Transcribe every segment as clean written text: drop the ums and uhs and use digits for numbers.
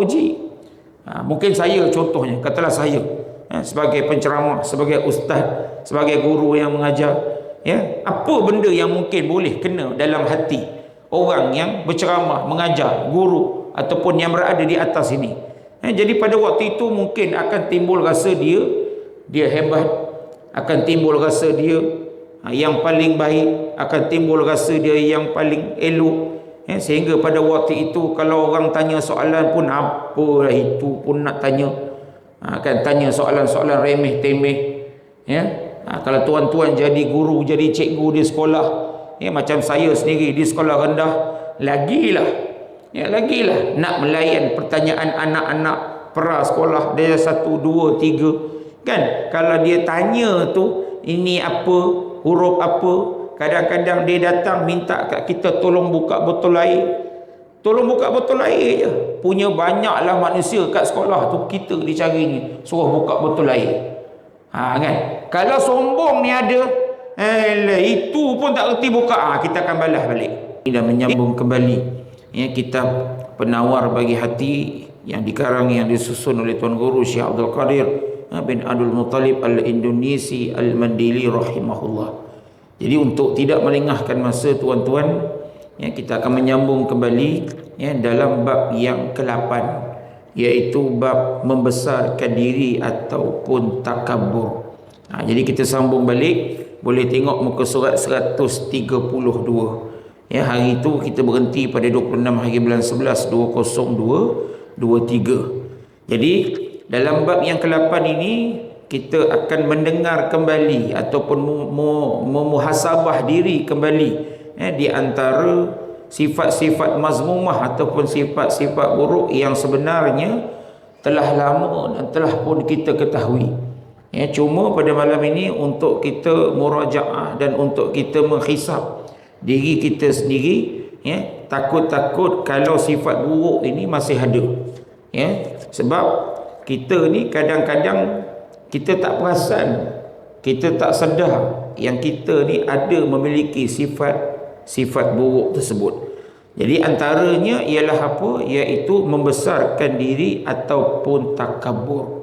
uji. Mungkin saya contohnya, katalah saya sebagai penceramah, sebagai ustaz, sebagai guru yang mengajar, apa benda yang mungkin boleh kena dalam hati orang yang berceramah, mengajar, guru ataupun yang berada di atas ini. Jadi pada waktu itu mungkin akan timbul rasa dia hebat, akan timbul rasa dia yang paling baik, akan timbul rasa dia yang paling elok. Sehingga pada waktu itu kalau orang tanya soalan pun apalah itu pun nak tanya, akan tanya soalan-soalan remeh temeh. Kalau tuan-tuan jadi guru, jadi cikgu di sekolah, macam saya sendiri di sekolah rendah, lagilah nak melayan pertanyaan anak-anak pra sekolah dia 1, 2, 3 kan. Kalau dia tanya tu ini apa, huruf apa, kadang-kadang dia datang minta kat kita tolong buka botol air. Tolong buka botol air je. Punya banyaklah manusia kat sekolah tu, kita dicarinya suruh buka botol air. Kan? Kalau sombong ni ada, itu pun tak reti buka, kita akan balas balik. Dan menyambung kembali kitab Penawar Bagi Hati yang dikarang, yang disusun oleh Tuan Guru Syekh Abdul Qadir bin Abdul Muttalib Al-Indonesi Al-Mandili rahimahullah. Jadi untuk tidak melengahkan masa tuan-tuan, kita akan menyambung kembali dalam bab yang ke-8, iaitu bab membesarkan diri ataupun takabur. Jadi kita sambung balik, boleh tengok muka surat 132. Hari itu kita berhenti pada 26 hari bulan 11 2023. Jadi dalam bab yang ke-8 ini kita akan mendengar kembali ataupun memuhasabah diri kembali di antara sifat-sifat mazmumah ataupun sifat-sifat buruk yang sebenarnya telah lama dan telah pun kita ketahui. Cuma pada malam ini untuk kita murajaah dan untuk kita menghisap diri kita sendiri, takut-takut kalau sifat buruk ini masih ada. Sebab kita ni kadang-kadang kita tak perasan, kita tak sedar yang kita ni ada memiliki sifat buruk tersebut. Jadi antaranya ialah apa? Iaitu membesarkan diri ataupun takabur.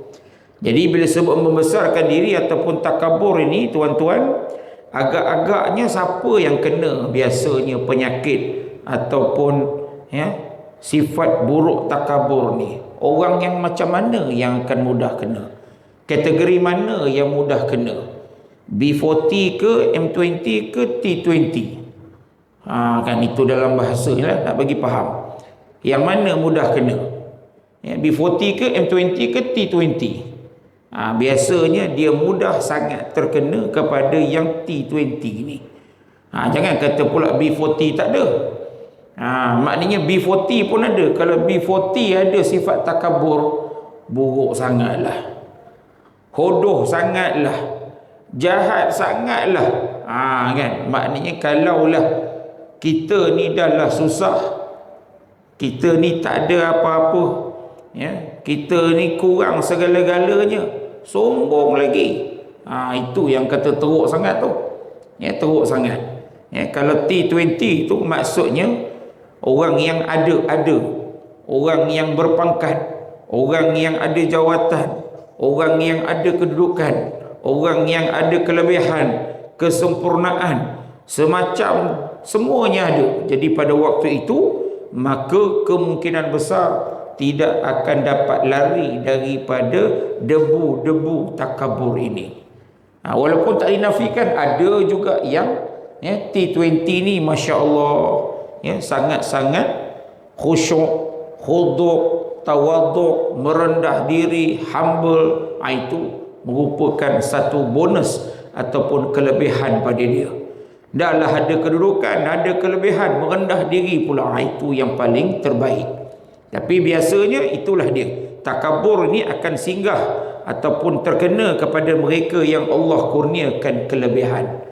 Jadi bila sebut membesarkan diri ataupun takabur ini, tuan-tuan, agak-agaknya siapa yang kena biasanya penyakit ataupun sifat buruk takabur ni? Orang yang macam mana yang akan mudah kena? Kategori mana yang mudah kena? B40 ke, M20 ke, T20? Kan itu dalam bahasa lah, nak bagi faham. Yang mana mudah kena? B40 ke, M20 ke, T20? Biasanya dia mudah sangat terkena kepada yang T20 ni. Jangan kata pula B40 tak ada. Maknanya B40 pun ada. Kalau B40 ada sifat takabur, buruk sangatlah, hodoh sangatlah, jahat sangatlah. Kan, maknanya kalaulah kita ni dah lah susah, kita ni tak ada apa-apa, kita ni kurang segala-galanya, sombong lagi, itu yang kata teruk sangat tu. Teruk sangat. Kalau T20 tu maksudnya orang yang ada, orang yang berpangkat, orang yang ada jawatan, orang yang ada kedudukan, orang yang ada kelebihan, kesempurnaan, semacam semuanya ada. Jadi pada waktu itu maka kemungkinan besar tidak akan dapat lari daripada debu-debu takabur ini. Walaupun tak dinafikan ada juga yang T20 ni Masya Allah sangat-sangat khusyuk, khudu', tawaduk, merendah diri, humble. Itu merupakan satu bonus ataupun kelebihan pada dia. Dahlah ada kedudukan, ada kelebihan, merendah diri pula, itu yang paling terbaik. Tapi biasanya itulah dia, takabur ni akan singgah ataupun terkena kepada mereka yang Allah kurniakan kelebihan.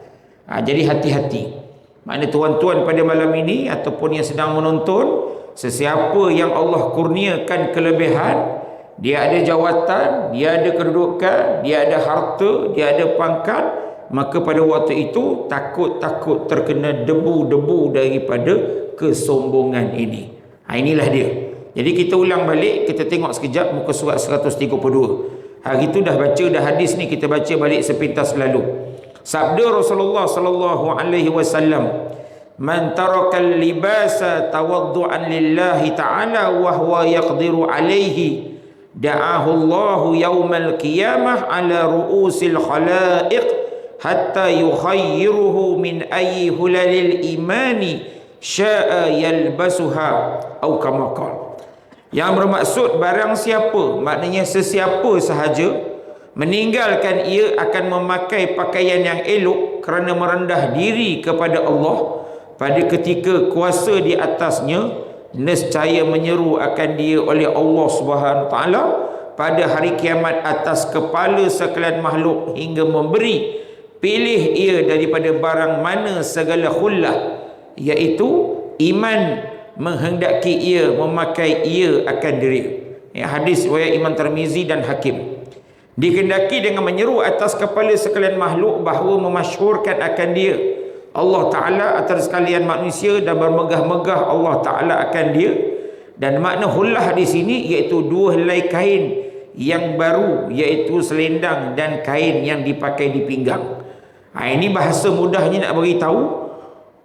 Jadi hati-hati. Maknanya tuan-tuan pada malam ini ataupun yang sedang menonton, sesiapa yang Allah kurniakan kelebihan, dia ada jawatan, dia ada kedudukan, dia ada harta, dia ada pangkat, maka pada waktu itu takut-takut terkena debu-debu daripada kesombongan ini. Inilah dia. Jadi kita ulang balik, kita tengok sekejap muka surat 132. Hari tu dah baca dah hadis ni, kita baca balik sepintas lalu. Sabda Rasulullah sallallahu alaihi wasallam, "Man taraka al-libasa tawaddu'an lillahi ta'ala wa huwa yaqdiru alaihi da'ahu Allahu yaumal qiyamah ala ru'usil khalaiq hatta yukhayyiruhu min ayyi hulalil imani sya'a yalbasuha au kama qala." Yang bermaksud barang siapa, maknanya sesiapa sahaja meninggalkan ia akan memakai pakaian yang elok kerana merendah diri kepada Allah pada ketika kuasa di atasnya, nescaya menyeru akan dia oleh Allah Subhanahu Wa Taala pada hari kiamat atas kepala sekalian makhluk hingga memberi pilih ia daripada barang mana segala khullah, iaitu iman menghendaki ia memakai ia akan diri. Hadis riwayat Imam Tirmizi dan Hakim. Dikehendaki dengan menyeru atas kepala sekalian makhluk bahawa memasyhurkan akan dia Allah Ta'ala atas sekalian manusia dan bermegah-megah Allah Ta'ala akan dia. Dan makna hullah di sini iaitu dua helai kain yang baru, iaitu selendang dan kain yang dipakai di pinggang. Ini bahasa mudahnya nak beritahu,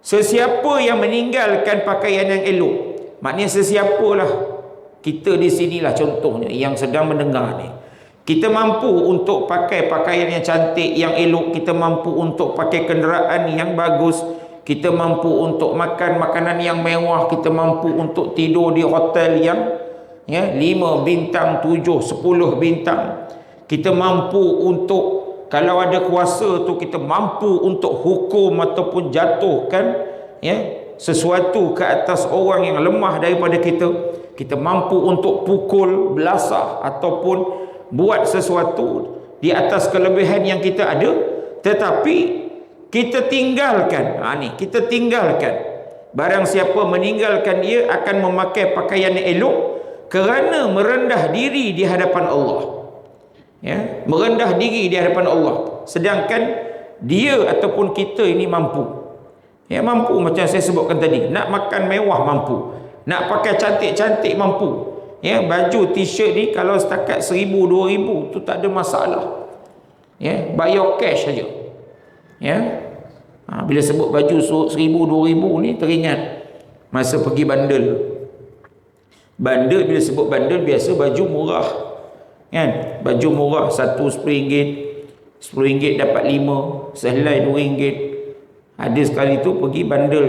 sesiapa yang meninggalkan pakaian yang elok, maknanya sesiapalah, kita di sinilah contohnya yang sedang mendengar ni, kita mampu untuk pakai pakaian yang cantik, yang elok, kita mampu untuk pakai kenderaan yang bagus, kita mampu untuk makan makanan yang mewah, kita mampu untuk tidur di hotel yang 5 bintang, 7, 10 bintang. Kita mampu untuk, kalau ada kuasa tu, kita mampu untuk hukum ataupun jatuhkan sesuatu ke atas orang yang lemah daripada kita. Kita mampu untuk pukul, belasah ataupun buat sesuatu di atas kelebihan yang kita ada, tetapi kita tinggalkan. Kita tinggalkan. Barang siapa meninggalkan ia akan memakai pakaian yang elok kerana merendah diri di hadapan Allah. Merendah diri di hadapan Allah. Sedangkan dia ataupun kita ini mampu. Mampu macam saya sebutkan tadi. Nak makan mewah mampu. Nak pakai cantik-cantik mampu. Baju t-shirt ni kalau setakat 1,000, 2,000 tu tak ada masalah. Bayar cash saja. Bila sebut baju 1,000, 2,000 ni teringat masa pergi bandel. Bandel, bila sebut bandel biasa baju murah. Baju murah, satu RM10, RM10 dapat 5, sehelai RM2. Ada sekali tu pergi bandel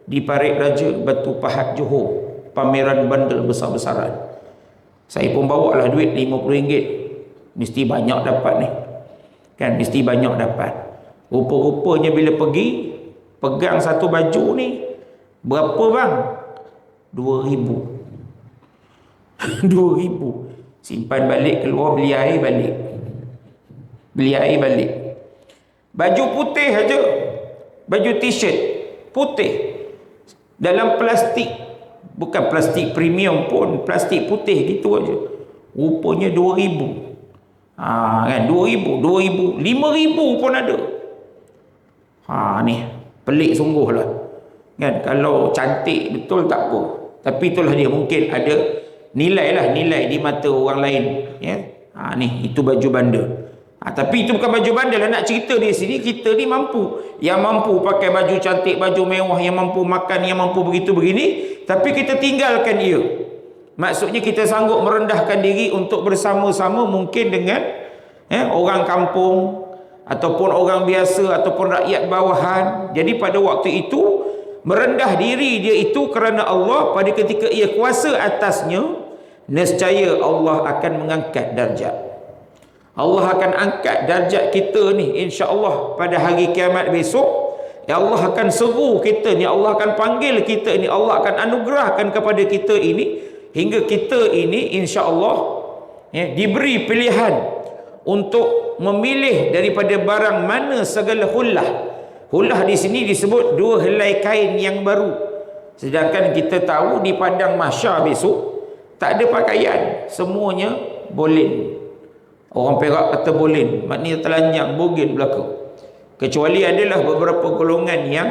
di Parit Raja, Batu Pahat, Johor, pameran bandel besar-besaran. Saya pun bawa lah duit RM50. Mesti banyak dapat ni. Mesti banyak dapat. Rupa-rupanya bila pergi, pegang satu baju ni, berapa bang? RM2,000. RM2,000. Simpan balik, keluar beli air balik. Beli air balik. Baju putih aja. Baju t-shirt putih. Dalam plastik. Bukan plastik premium pun, plastik putih gitu aja. Rupanya RM2,000. RM2,000, RM2,000, RM5,000 pun ada. Ni pelik sungguh lah. Kalau cantik betul tak apa. Tapi itulah dia, mungkin ada nilai di mata orang lain. Ni itu baju bandar. Tapi itu bukan baju bandar lah. Nak cerita di sini, kita ni mampu. Yang mampu pakai baju cantik, baju mewah, yang mampu makan, yang mampu begitu begini, tapi kita tinggalkan ia. Maksudnya kita sanggup merendahkan diri untuk bersama-sama mungkin dengan orang kampung ataupun orang biasa ataupun rakyat bawahan. Jadi pada waktu itu merendah diri dia itu kerana Allah, pada ketika ia kuasa atasnya, nescaya Allah akan mengangkat darjat. Allah akan angkat darjat kita ni, insya-Allah pada hari kiamat besok. Allah akan seru kita ni, Allah akan panggil kita ni, Allah akan anugerahkan kepada kita ini, hingga kita ini insya-Allah diberi pilihan untuk memilih daripada barang mana segala hullah. Hullah di sini disebut dua helai kain yang baru. Sedangkan kita tahu di padang mahsyar besok tak ada pakaian, semuanya boleh. Orang Perak kata boleh, maknanya telanjang, bogel belaka. Kecuali adalah beberapa golongan yang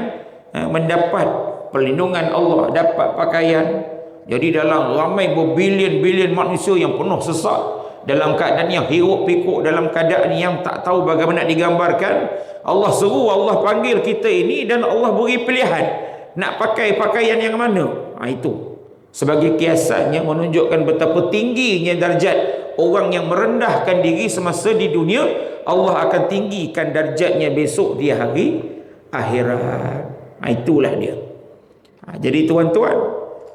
mendapat perlindungan Allah, dapat pakaian, Jadi dalam ramai berbilion-bilion manusia yang penuh sesat, dalam keadaan yang hiruk pikuk, dalam keadaan yang tak tahu bagaimana digambarkan, Allah seru, Allah panggil kita ini, dan Allah beri pilihan nak pakai pakaian yang mana. Itu sebagai kiasannya menunjukkan betapa tingginya darjat orang yang merendahkan diri semasa di dunia. Allah akan tinggikan darjatnya besok di hari akhirat. Itulah dia. Jadi tuan-tuan,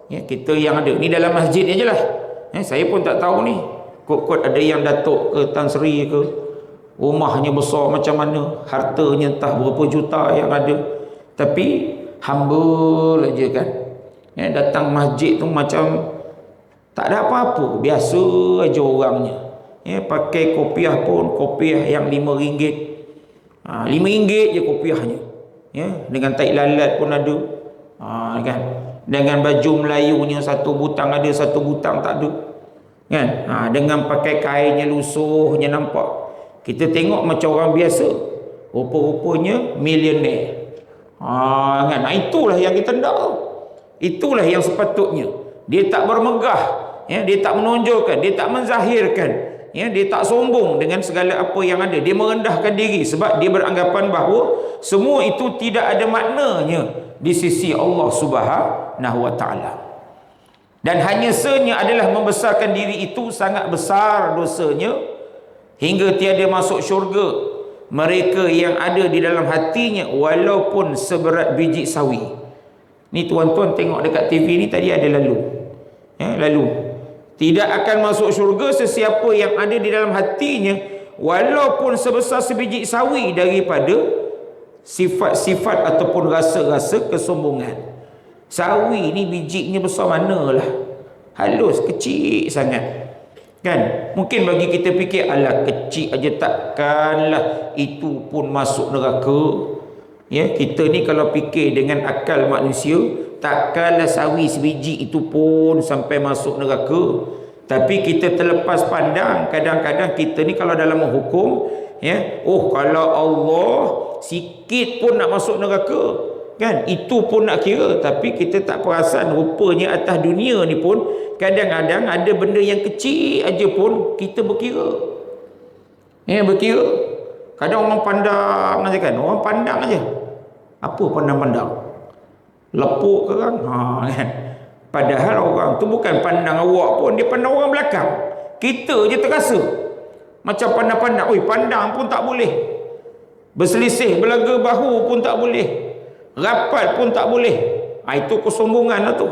kita yang ada ni dalam masjid ni je lah. Saya pun tak tahu ni, kot-kot ada yang Datuk ke Tan Sri ke, rumahnya besar macam mana, hartanya entah berapa juta yang ada, tapi humble aja kan. Datang masjid tu macam tak ada apa-apa, biasa aja orangnya. Pakai kopiah pun kopiah yang RM5, RM5 je kopiahnya. Dengan tai lalat pun ada, kan. Dengan baju Melayunya, satu butang ada, satu butang tak ada, kan. Dengan pakai kainnya lusuhnya nampak. Kita tengok macam orang biasa, rupa-rupanya millionaire. Kan. Itulah yang kita nak. Itulah yang sepatutnya. Dia tak bermegah, dia tak menonjolkan, dia tak menzahirkan, dia tak sombong dengan segala apa yang ada. Dia merendahkan diri sebab dia beranggapan bahawa semua itu tidak ada maknanya di sisi Allah Subhanahu wa taala. Dan hanya senya adalah membesarkan diri itu sangat besar dosanya hingga tiada masuk syurga mereka yang ada di dalam hatinya walaupun seberat biji sawi. Ni tuan-tuan tengok dekat TV ni tadi ada lalu. Lalu tidak akan masuk syurga sesiapa yang ada di dalam hatinya walaupun sebesar sebiji sawi daripada sifat-sifat ataupun rasa-rasa kesombongan. Sawi ni bijinya besar manalah, halus, kecil sangat, kan. Mungkin bagi kita fikir, alah kecil aja, takkanlah itu pun masuk neraka. Kita ni kalau fikir dengan akal manusia, takkanlah sawi sebiji itu pun sampai masuk neraka. Tapi kita terlepas pandang, kadang-kadang kita ni kalau dalam menghukum, kalau Allah sikit pun nak masuk neraka, kan, itu pun nak kira. Tapi kita tak perasan rupanya atas dunia ni pun kadang-kadang ada benda yang kecil aja pun kita berkira. Berkira. Kadang orang pandang aja kan, orang pandang aja. Apa pandang-pandang? Lepuk ke kan? Kan. Padahal orang tu bukan pandang awak pun, dia pandang orang belakang. Kita je terasa macam pandang-pandang. Oi, pandang pun tak boleh. Berselisih belaga bahu pun tak boleh. Rapat pun tak boleh. Itu kesombongan lah tu.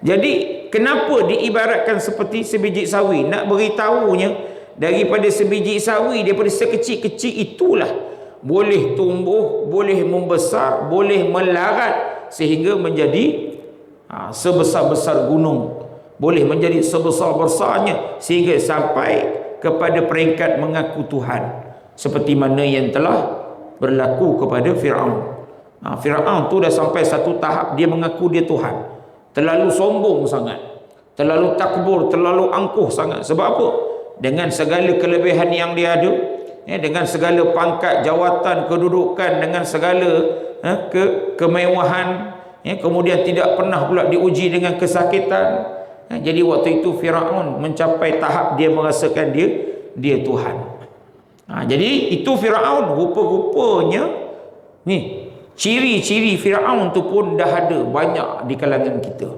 Jadi kenapa diibaratkan seperti sebiji sawi? Nak beritahunya daripada sebiji sawi, daripada sekecil-kecil itulah boleh tumbuh, boleh membesar, boleh melarat sehingga menjadi sebesar-besar gunung, boleh menjadi sebesar-besarnya sehingga sampai kepada peringkat mengaku Tuhan, seperti mana yang telah berlaku kepada Firaun. Firaun tu dah sampai satu tahap dia mengaku dia Tuhan. Terlalu sombong sangat, terlalu takbur, terlalu angkuh sangat. Sebab apa? Dengan segala kelebihan yang dia ada, dengan segala pangkat, jawatan, kedudukan, dengan segala kemewahan, kemudian tidak pernah pula diuji dengan kesakitan. Jadi waktu itu Firaun mencapai tahap dia merasakan dia Tuhan. Jadi itu Firaun. Rupa-rupanya ni ciri-ciri Firaun tu pun dah ada banyak di kalangan kita.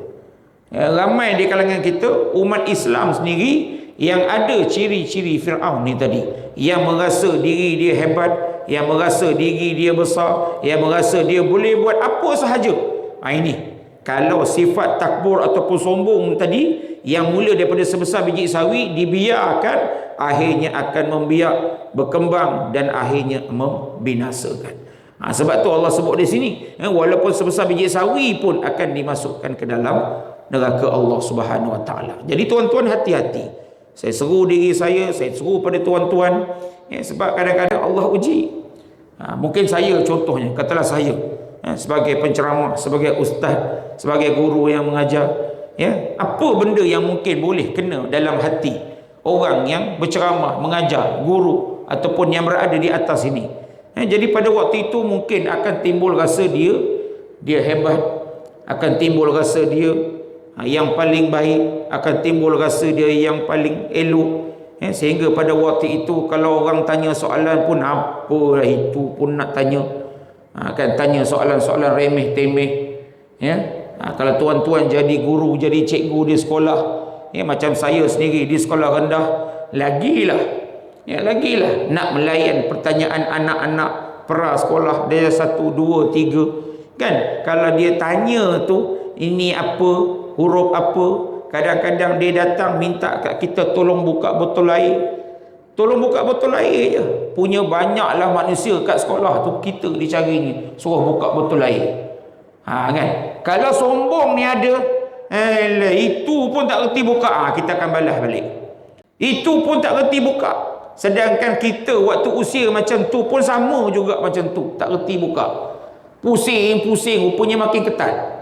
Ramai di kalangan kita, umat Islam sendiri, yang ada ciri-ciri Firaun ni tadi, yang merasa diri dia hebat, yang merasa diri dia besar, yang merasa dia boleh buat apa sahaja. Ini kalau sifat takbur ataupun sombong tadi yang mula daripada sebesar biji sawi dibiarkan, akhirnya akan membiak, berkembang dan akhirnya membinasakan. Sebab tu Allah sebut di sini, walaupun sebesar biji sawi pun akan dimasukkan ke dalam neraka Allah Subhanahu wa taala. Jadi tuan-tuan, hati-hati. Saya seru diri saya seru pada tuan-tuan, sebab kadang-kadang Allah uji. Mungkin saya contohnya, katalah saya sebagai penceramah, sebagai ustaz, sebagai guru yang mengajar, apa benda yang mungkin boleh kena dalam hati orang yang berceramah, mengajar, guru ataupun yang berada di atas ini. Jadi pada waktu itu mungkin akan timbul rasa dia hebat, akan timbul rasa dia yang paling baik, akan timbul rasa dia yang paling elok. Sehingga pada waktu itu kalau orang tanya soalan pun apalah itu pun nak tanya. Kan tanya soalan-soalan remeh temeh. Kalau tuan-tuan jadi guru, jadi cikgu di sekolah, macam saya sendiri di sekolah rendah, lagilah nak melayan pertanyaan anak-anak pra sekolah dia 1, 2, 3. Kan kalau dia tanya tu ini apa, huruf apa, kadang-kadang dia datang minta kat kita tolong buka botol air. Tolong buka botol air je. Punya banyaklah manusia kat sekolah tu, kita dicarinya suruh buka botol air. Kan kalau sombong ni ada, itu pun tak reti buka, kita akan balas balik. Itu pun tak reti buka. Sedangkan kita waktu usia macam tu pun sama juga macam tu, tak reti buka. Pusing-pusing, rupanya makin ketat.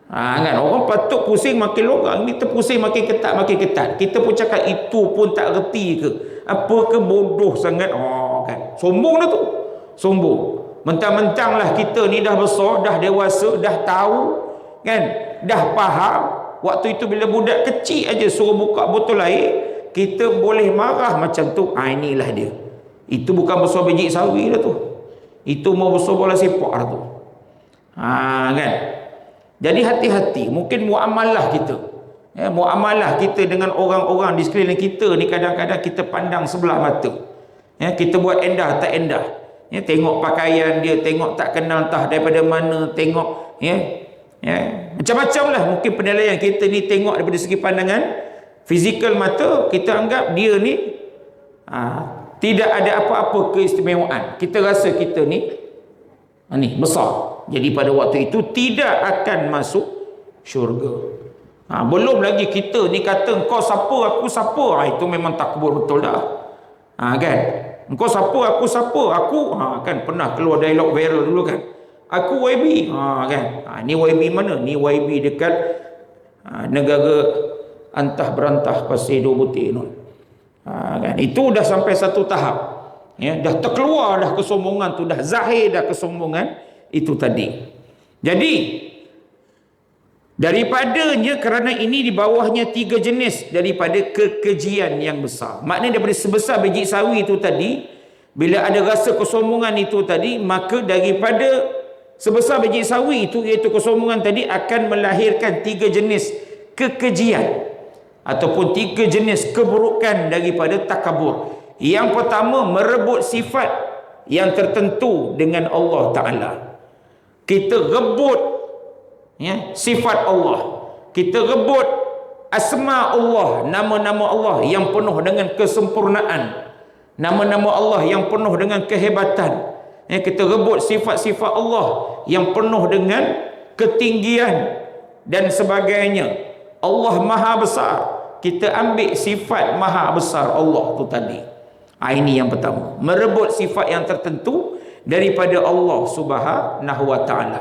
Kan orang patut pusing makin lorang, ni terpusing makin ketat. Kita pun cakap itu pun tak reti ke? Apa ke bodoh sangat? Kan sombong dah tu. Sombong. Mentang-mentang lah kita ni dah besar, dah dewasa, dah tahu, kan, dah faham. Waktu itu bila budak kecil aja suruh buka botol air, kita boleh marah macam tu. Inilah dia. Itu bukan besar biji sawi dah tu. Itu mau besar bola sepak dah tu. Kan. Jadi hati-hati. Mungkin muamalah kita, muamalah kita dengan orang-orang di sekeliling kita ni kadang-kadang kita pandang sebelah mata. Kita buat endah tak endah. Tengok pakaian dia, tengok tak kenal entah daripada mana, tengok macam-macam lah mungkin penilaian kita ni. Tengok daripada segi pandangan fizikal mata, kita anggap dia ni tidak ada apa-apa keistimewaan. Kita rasa kita ni besar. Jadi pada waktu itu tidak akan masuk syurga. Belum lagi kita ni kata kau siapa, aku siapa. Itu memang takbur betul dah. Kan engkau siapa, aku siapa, aku kan pernah keluar dialog viral dulu kan, aku YB, kan ni YB mana, ni YB dekat negara antah berantah pasir dua butir tu. Kan itu dah sampai satu tahap, dah terkeluar dah kesombongan tu, dah zahir dah kesombongan itu tadi. Jadi daripadanya, kerana ini di bawahnya 3 jenis daripada kekejian yang besar. Maknanya daripada sebesar biji sawi itu tadi, bila ada rasa kesombongan itu tadi, maka daripada sebesar biji sawi itu, iaitu kesombongan tadi, akan melahirkan 3 jenis kekejian ataupun 3 jenis keburukan daripada takabur. Yang pertama, merebut sifat yang tertentu dengan Allah Ta'ala. Kita rebut sifat Allah, kita rebut asma Allah, nama-nama Allah yang penuh dengan kesempurnaan, nama-nama Allah yang penuh dengan kehebatan. Kita rebut sifat-sifat Allah yang penuh dengan ketinggian dan sebagainya. Allah Maha Besar, kita ambil sifat Maha Besar Allah tu tadi. Ini yang pertama, merebut sifat yang tertentu daripada Allah Subhanahu wa Ta'ala.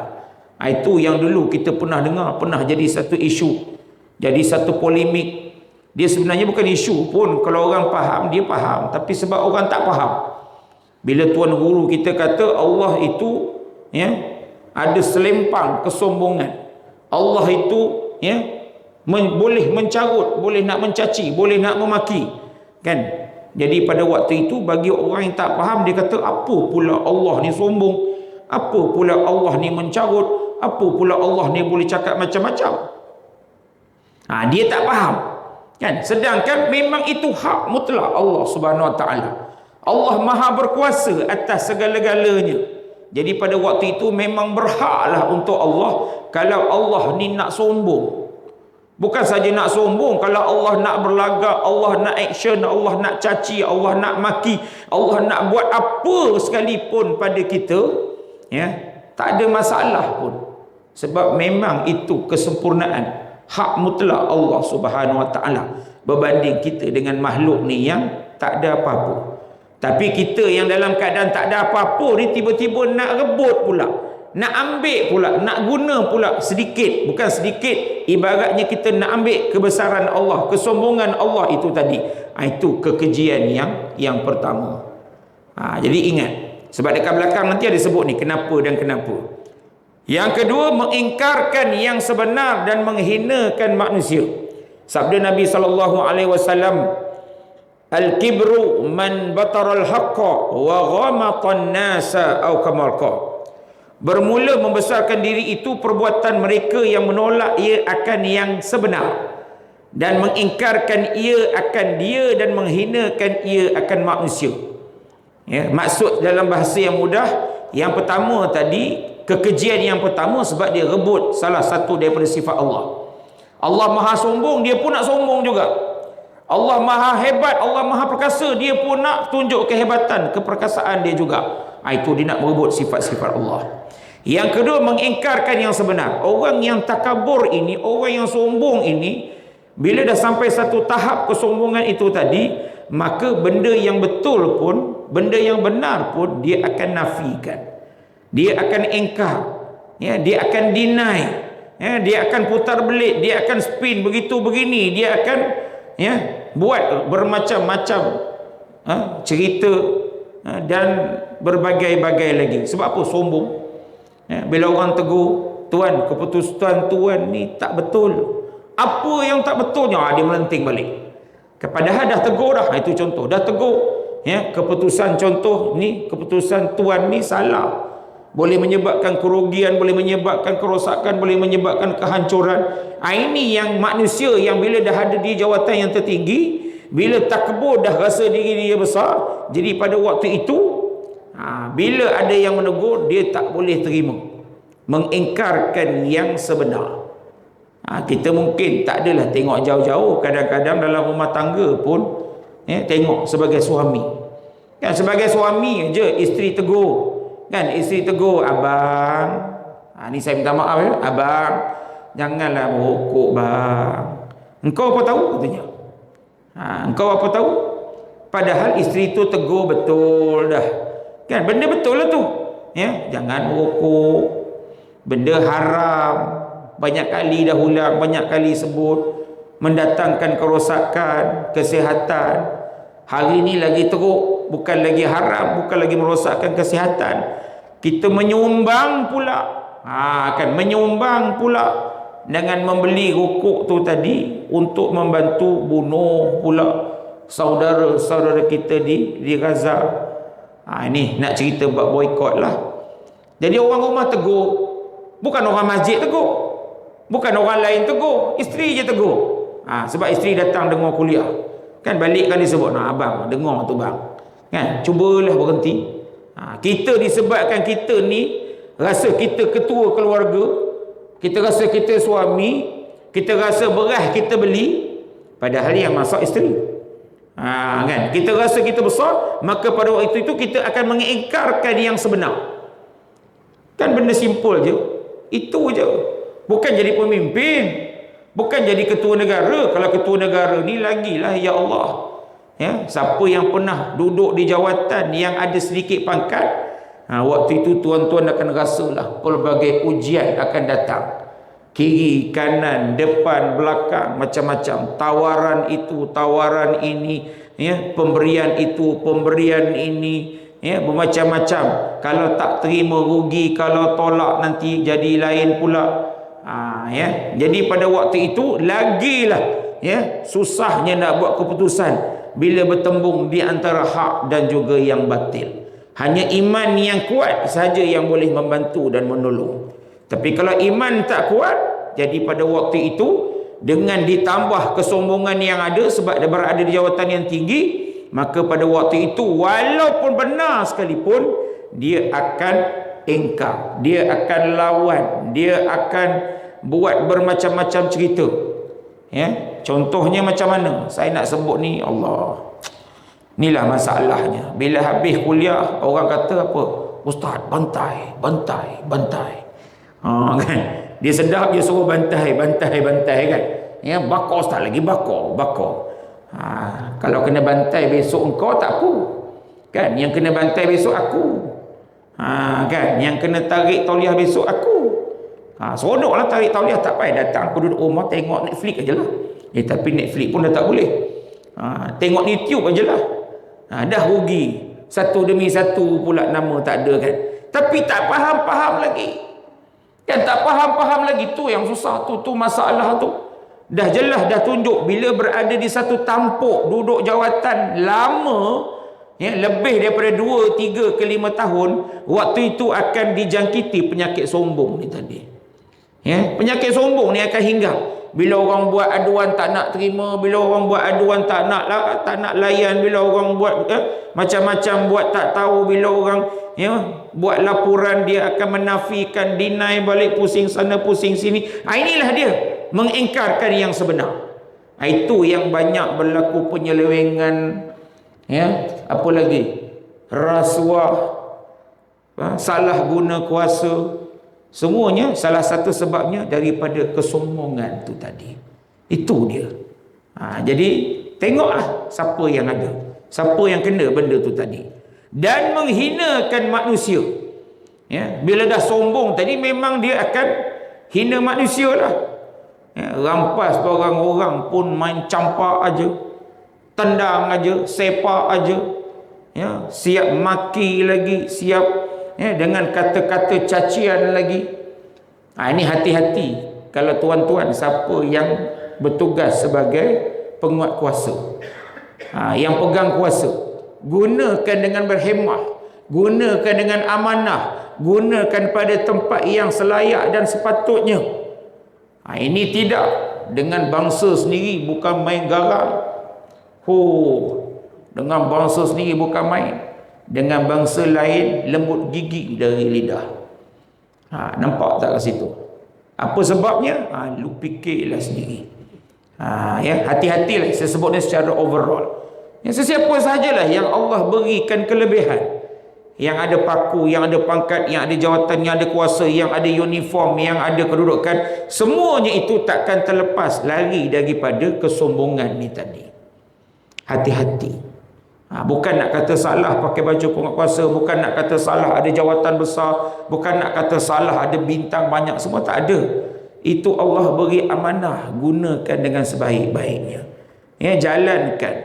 Itu yang dulu kita pernah dengar, pernah jadi satu isu, jadi satu polemik. Dia sebenarnya bukan isu pun, kalau orang faham, dia faham. Tapi sebab orang tak faham, bila tuan guru kita kata Allah itu ada selempang kesombongan, Allah itu boleh mencarut, boleh nak mencaci, boleh nak memaki, kan. Jadi pada waktu itu bagi orang yang tak faham, dia kata apa pula Allah ni sombong, apa pula Allah ni mencarut, apa pula Allah ni boleh cakap macam-macam. Dia tak faham, kan. Sedangkan memang itu hak mutlak Allah Subhanahu wa Ta'ala. Allah Maha berkuasa atas segala-galanya. Jadi pada waktu itu memang berhaklah untuk Allah, kalau Allah ni nak sombong, bukan saja nak sombong, kalau Allah nak berlagak, Allah nak action, Allah nak caci, Allah nak maki, Allah nak buat apa sekalipun pada kita, tak ada masalah pun. Sebab memang itu kesempurnaan, hak mutlak Allah Subhanahu wa Ta'ala, berbanding kita dengan makhluk ni yang tak ada apa-apa. Tapi kita yang dalam keadaan tak ada apa-apa ni, tiba-tiba nak rebut pula, nak ambil pula, nak guna pula sedikit, bukan sedikit, ibaratnya kita nak ambil kebesaran Allah, kesombongan Allah itu tadi. Itu kekejian yang pertama. Jadi ingat, sebab dekat belakang nanti ada sebut ni kenapa dan kenapa. Yang kedua, mengingkarkan yang sebenar dan menghinakan manusia. Sabda Nabi SAW, al-kibru man batara al-haqqa wa ghamata an-nasa aw kama qala. Bermula membesarkan diri itu perbuatan mereka yang menolak ia akan yang sebenar dan mengingkarkan ia akan dia dan menghinakan ia akan manusia. Ya, maksud dalam bahasa yang mudah, yang pertama tadi, kekejian yang pertama sebab dia rebut salah satu daripada sifat Allah. Allah maha sombong, dia pun nak sombong juga. Allah maha hebat, Allah maha perkasa, dia pun nak tunjuk kehebatan, keperkasaan dia juga. Itu dia nak merebut sifat-sifat Allah. Yang kedua, mengingkarkan yang sebenar. Orang yang takabur ini, orang yang sombong ini, bila dah sampai satu tahap kesombongan itu tadi, maka benda yang betul pun, benda yang benar pun dia akan nafikan, dia akan ingkar, ya, dia akan deny, ya, dia akan putar belit, dia akan spin begitu begini, dia akan, ya, buat bermacam-macam cerita dan berbagai-bagai lagi. Sebab apa? Sombong. Ya, bila orang tegur, tuan, keputusan tuan ni tak betul. Apa yang tak betulnya? Dia melenting balik. Padahal dah tegur dah. Itu contoh. Dah tegur. Ya, keputusan contoh ni, keputusan tuan ni salah. Boleh menyebabkan kerugian, boleh menyebabkan kerosakan, boleh menyebabkan kehancuran. Ini yang manusia yang bila dah ada di jawatan yang tertinggi, bila takbur dah rasa diri dia besar, jadi pada waktu itu, bila ada yang menegur, dia tak boleh terima, mengingkarkan yang sebenar. Kita mungkin tak adalah tengok jauh-jauh, kadang-kadang dalam rumah tangga pun, ya, tengok sebagai suami, kan, sebagai suami je isteri tegur, kan, isteri tegur, abang, ni saya minta maaf ya, abang, janganlah merokok bang. Engkau apa tahu? Katanya. Engkau apa tahu? Padahal isteri tu tegur betul dah, kan, benda betul lah tu, ya, jangan merokok, benda haram, banyak kali dah ulang, banyak kali sebut, mendatangkan kerosakan kesihatan. Hari ni lagi teruk, bukan lagi haram, bukan lagi merosakkan kesihatan, kita menyumbang pula, kan, menyumbang pula dengan membeli rokok tu tadi untuk membantu bunuh pula saudara-saudara kita di Gaza. Ini nak cerita buat boikot lah. Jadi orang rumah tegur, bukan orang masjid tegur, bukan orang lain tegur, isteri je tegur. Sebab isteri datang dengar kuliah, kan, balik kan disebut, abang dengar tu bang, kan, cubalah berhenti. Kita disebabkan kita ni rasa kita ketua keluarga, kita rasa kita suami, kita rasa beras kita beli, padahal yang masak isteri. Kan, kita rasa kita besar, maka pada waktu itu kita akan mengingkarkan yang sebenar. Kan, benda simpul je, itu je. Bukan jadi pemimpin, bukan jadi ketua negara. Kalau ketua negara ni lagilah, ya Allah, ya, siapa yang pernah duduk di jawatan yang ada sedikit pangkat, waktu itu tuan-tuan akan rasalah pelbagai ujian akan datang, kiri, kanan, depan, belakang, macam-macam tawaran itu, tawaran ini, ya, pemberian itu, pemberian ini, ya, bermacam-macam. Kalau tak terima rugi, kalau tolak nanti jadi lain pula. Ya, jadi pada waktu itu lagilah, ya, susahnya nak buat keputusan bila bertembung di antara hak dan juga yang batil. Hanya iman yang kuat saja yang boleh membantu dan menolong. Tapi kalau iman tak kuat, jadi pada waktu itu dengan ditambah kesombongan yang ada sebab dia berada di jawatan yang tinggi, maka pada waktu itu walaupun benar sekalipun, dia akan ingkar, dia akan lawan, dia akan buat bermacam-macam cerita. Ya, contohnya macam mana? Saya nak sebut ni, Allah, inilah masalahnya. Bila habis kuliah, orang kata apa? Ustaz, bantai, bantai, bantai. Kan? Dia sedap, dia suruh bantai, bantai, bantai, kan? Ya, bakar ustaz lagi, bakar, bakar. Kalau kena bantai besok engkau, tak apa, kan? Yang kena bantai besok aku. Kan? Yang kena tarik tauliah besok aku. Seronoklah tarik tauliah, tak payah datang, aku duduk rumah tengok Netflix aja lah. Tapi Netflix pun dah tak boleh. Tengok YouTube aja lah. Dah rugi satu demi satu pula, nama tak ada, kan? Tapi tak faham-faham lagi, Yang tak faham-faham lagi, tu yang susah, tu masalah tu. Dah jelas, dah tunjuk bila berada di satu tampuk duduk jawatan lama, ya, lebih daripada 2, 3 ke 5 tahun, waktu itu akan dijangkiti penyakit sombong ni tadi. Ya, penyakit sombong ni akan hinggap. Bila orang buat aduan tak nak terima, bila orang buat aduan tak nak layan, bila orang buat macam-macam buat tak tahu, bila orang buat laporan dia akan menafikan, deny balik, pusing sana pusing sini. Inilah dia mengingkarkan yang sebenar. Itu yang banyak berlaku penyelewengan, apa lagi, rasuah, salah guna kuasa. Semuanya salah satu sebabnya daripada kesombongan tu tadi. Itu dia. Jadi tengoklah siapa yang ada, siapa yang kena benda tu tadi. Dan menghinakan manusia. Bila dah sombong tadi, memang dia akan hina manusia lah. Rampas orang-orang pun main campak aja, tendang aja, sepak aja, siap maki lagi, siap dengan kata-kata cacian lagi. Ini hati-hati kalau tuan-tuan siapa yang bertugas sebagai penguat kuasa, yang pegang kuasa, gunakan dengan berhemah, gunakan dengan amanah, gunakan pada tempat yang selayak dan sepatutnya. Ini tidak dengan bangsa sendiri, bukan main garang. Dengan bangsa sendiri bukan main, dengan bangsa lain lembut gigi dari lidah. Nampak tak kat situ? Apa sebabnya? Lu fikirlah sendiri. Hati-hatilah. Saya sebut ni secara overall. Sesiapa sahajalah yang Allah berikan kelebihan, yang ada paku, yang ada pangkat, yang ada jawatan, yang ada kuasa, yang ada uniform, yang ada kedudukan, semuanya itu takkan terlepas lari daripada kesombongan ni tadi. Hati-hati. Bukan nak kata salah pakai baju penguat kuasa, bukan nak kata salah ada jawatan besar, bukan nak kata salah ada bintang banyak, semua tak ada. Itu Allah beri amanah, gunakan dengan sebaik-baiknya. Jalankan,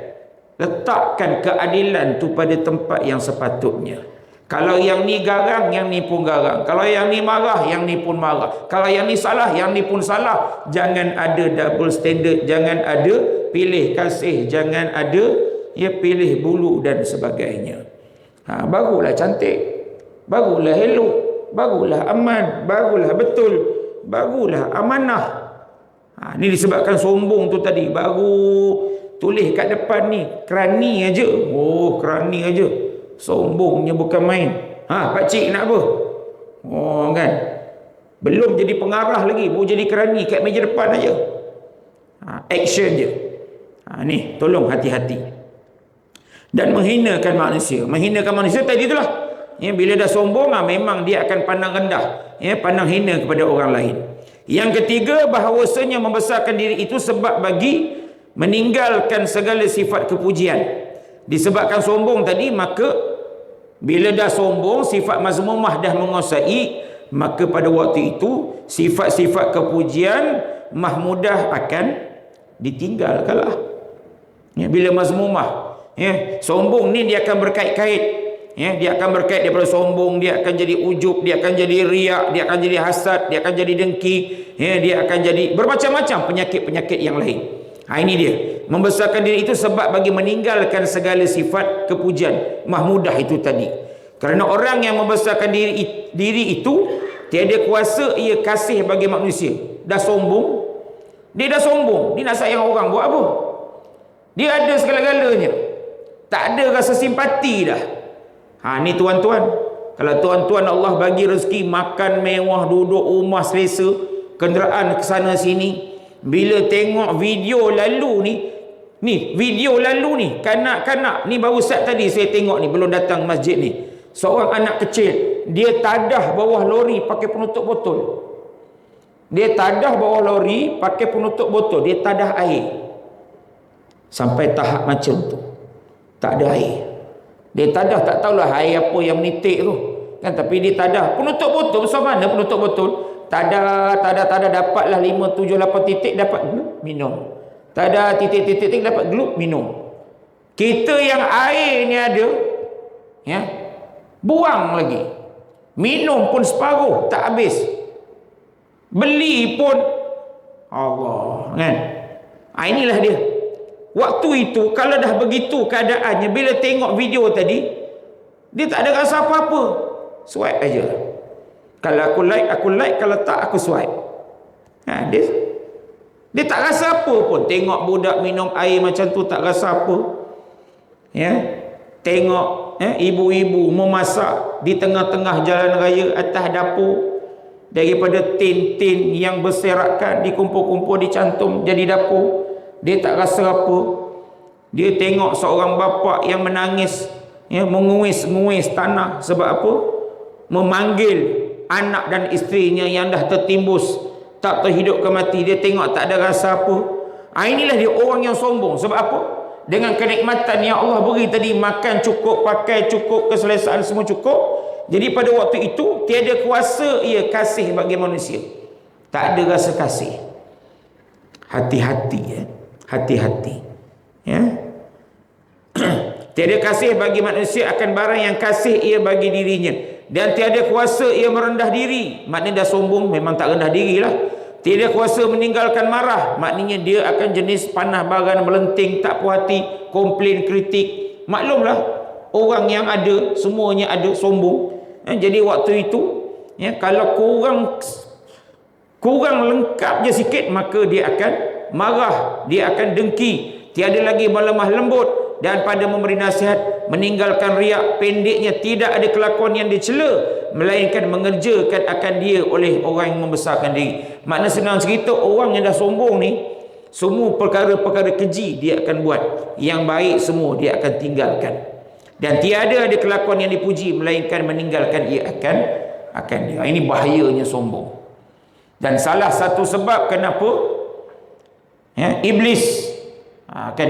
letakkan keadilan tu pada tempat yang sepatutnya. Kalau yang ni garang, yang ni pun garang. Kalau yang ni marah, yang ni pun marah. Kalau yang ni salah, yang ni pun salah. Jangan ada double standard, jangan ada pilih kasih, jangan ada pilih bulu dan sebagainya. Barulah cantik, barulah elok, barulah aman, barulah betul, barulah amanah. Ni disebabkan sombong tu tadi. Baru tulis kat depan ni kerani aja. Kerani aja. Sombongnya bukan main. Pakcik nak apa? Kan, belum jadi pengarah lagi, baru jadi kerani kat meja depan aja. Action je. Ni tolong hati-hati. Dan menghinakan manusia. Menghinakan manusia tadi itulah. Bila dah sombong, memang dia akan pandang rendah, pandang hina kepada orang lain. Yang ketiga, bahawasanya membesarkan diri itu sebab bagi meninggalkan segala sifat kepujian. Disebabkan sombong tadi, maka bila dah sombong, sifat mazmumah dah menguasai, maka pada waktu itu sifat-sifat kepujian mahmudah akan ditinggalkanlah. Bila mazmumah, sombong ni dia akan berkait-kait, dia akan berkait daripada sombong, dia akan jadi ujub, dia akan jadi riak, dia akan jadi hasad, dia akan jadi dengki, dia akan jadi bermacam-macam penyakit-penyakit yang lain. Ini dia, membesarkan diri itu sebab bagi meninggalkan segala sifat kepujian mahmudah itu tadi. Kerana orang yang membesarkan diri itu tiada kuasa ia kasih bagi manusia. Dah sombong, dia nak sayang orang buat apa? Dia ada segala-galanya, tak ada rasa simpati dah. Ni tuan-tuan, kalau tuan-tuan Allah bagi rezeki makan mewah, duduk rumah selesa, kenderaan ke sana sini, bila tengok video lalu ni video lalu ni, kanak-kanak ni, baru saat tadi saya tengok ni, belum datang masjid ni, seorang anak kecil, dia tadah bawah lori pakai penutup botol. Dia tadah bawah lori pakai penutup botol, dia tadah air. Sampai tahap macam tu, tak ada air. Dia tadah, tak tahulah air apa yang menitik tu kan, tapi dia tadah penutup botol. Besar mana penutup botol? Tadah dapatlah 5, 7, 8 titik, dapat glup minum. Tadah titik-titik dapat glup minum. Kita yang air ni ada, buang lagi, minum pun separuh tak habis. Beli pun Allah kan. Inilah dia. Waktu itu kalau dah begitu keadaannya, bila tengok video tadi, dia tak ada rasa apa-apa. Swipe aja. Kalau aku like, kalau tak aku swipe. Dia tak rasa apa pun. Tengok budak minum air macam tu tak rasa apa. Ya. Tengok ibu-ibu memasak di tengah-tengah jalan raya atas dapur, daripada tin-tin yang berserakan dikumpul-kumpul dicantum jadi dapur, dia tak rasa apa. Dia tengok seorang bapa yang menangis, menguis-nguis tanah. Sebab apa? Memanggil anak dan isterinya yang dah tertimbus, tak terhidup ke mati. Dia tengok tak ada rasa apa. Inilah dia orang yang sombong. Sebab apa? Dengan kenikmatan yang Allah beri tadi, makan cukup, pakai cukup, keselesaan semua cukup, jadi pada waktu itu tiada kuasa ia kasih bagi manusia. Tak ada rasa kasih. Hati-hati ya. Hati-hati ya. Tiada kasih bagi manusia akan barang yang kasih ia bagi dirinya, dan tiada kuasa ia merendah diri. Maknanya dah sombong, memang tak rendah dirilah. Tiada kuasa meninggalkan marah, maknanya dia akan jenis panah baran, melenting, tak puas hati, komplain, kritik. Maklumlah, orang yang ada, semuanya ada sombong. Jadi waktu itu kalau kurang lengkap je sikit, maka dia akan marah, dia akan dengki, tiada lagi berlemah lembut, dan pada memberi nasihat meninggalkan riak. Pendeknya tidak ada kelakuan yang dicela, melainkan mengerjakan akan dia oleh orang yang membesarkan diri. Makna senang cerita, orang yang dah sombong ni, semua perkara-perkara keji dia akan buat, yang baik semua dia akan tinggalkan, dan tiada ada kelakuan yang dipuji melainkan meninggalkan ia akan dia. Ini bahayanya sombong. Dan salah satu sebab kenapa iblis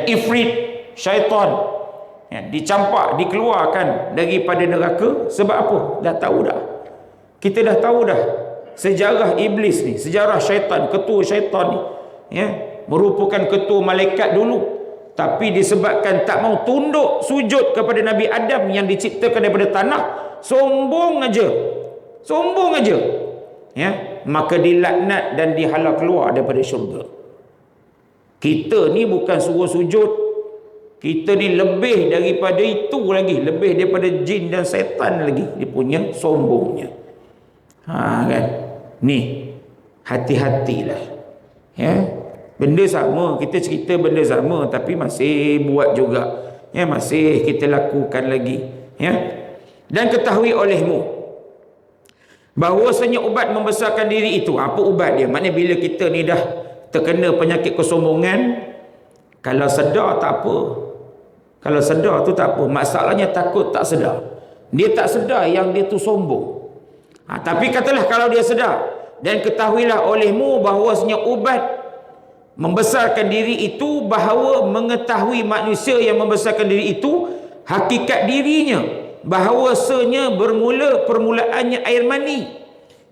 ifrit syaitan dicampak, dikeluarkan daripada neraka. Sebab apa? Dah tahu dah. Kita dah tahu dah sejarah iblis ni, sejarah syaitan, ketua syaitan ni merupakan ketua malaikat dulu, tapi disebabkan tak mau tunduk sujud kepada Nabi Adam yang diciptakan daripada tanah, sombong aja maka dilaknat dan dihalau keluar daripada syurga. Kita ni bukan suruh sujud, kita ni lebih daripada itu lagi, lebih daripada jin dan setan lagi, dia punya sombongnya. Kan, ni hati-hatilah benda sama, kita cerita benda sama tapi masih buat juga, masih kita lakukan lagi. Dan ketahui olehmu bahawasanya ubat membesarkan diri itu. Apa ubat dia? Maknanya bila kita ni dah terkena penyakit kesombongan, kalau sedar tak apa, kalau sedar tu tak apa. Masalahnya takut tak sedar. Dia tak sedar yang dia tu sombong. Tapi katalah kalau dia sedar, dan ketahuilah olehmu bahawasanya ubat membesarkan diri itu, bahawa mengetahui manusia yang membesarkan diri itu hakikat dirinya, bahawasanya permulaannya air mani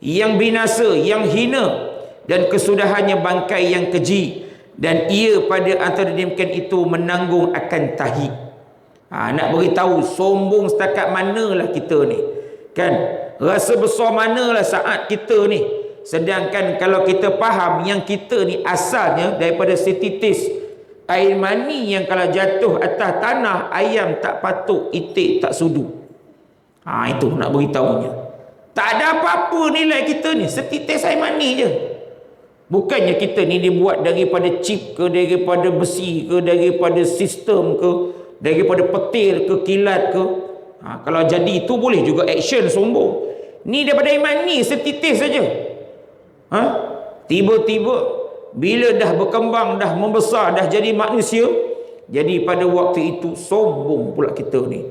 yang binasa, yang hina, dan kesudahannya bangkai yang keji, dan ia pada antara demikian itu menanggung akan tahi. Nak beritahu sombong setakat manalah kita ni, kan, rasa besar manalah saat kita ni. Sedangkan kalau kita faham yang kita ni asalnya daripada setitis air mani yang kalau jatuh atas tanah, ayam tak patuk, itik tak sudu. Itu nak beritahunya. Tak ada apa-apa nilai kita ni, setitis air mani je. Bukannya kita ni dibuat daripada chip ke, daripada besi ke, daripada sistem ke, daripada petir ke, kilat ke. Kalau jadi itu boleh juga action sombong. Ni daripada air mani setitis saja. Tiba-tiba bila dah berkembang, dah membesar, dah jadi manusia, jadi pada waktu itu sombong pula kita ni.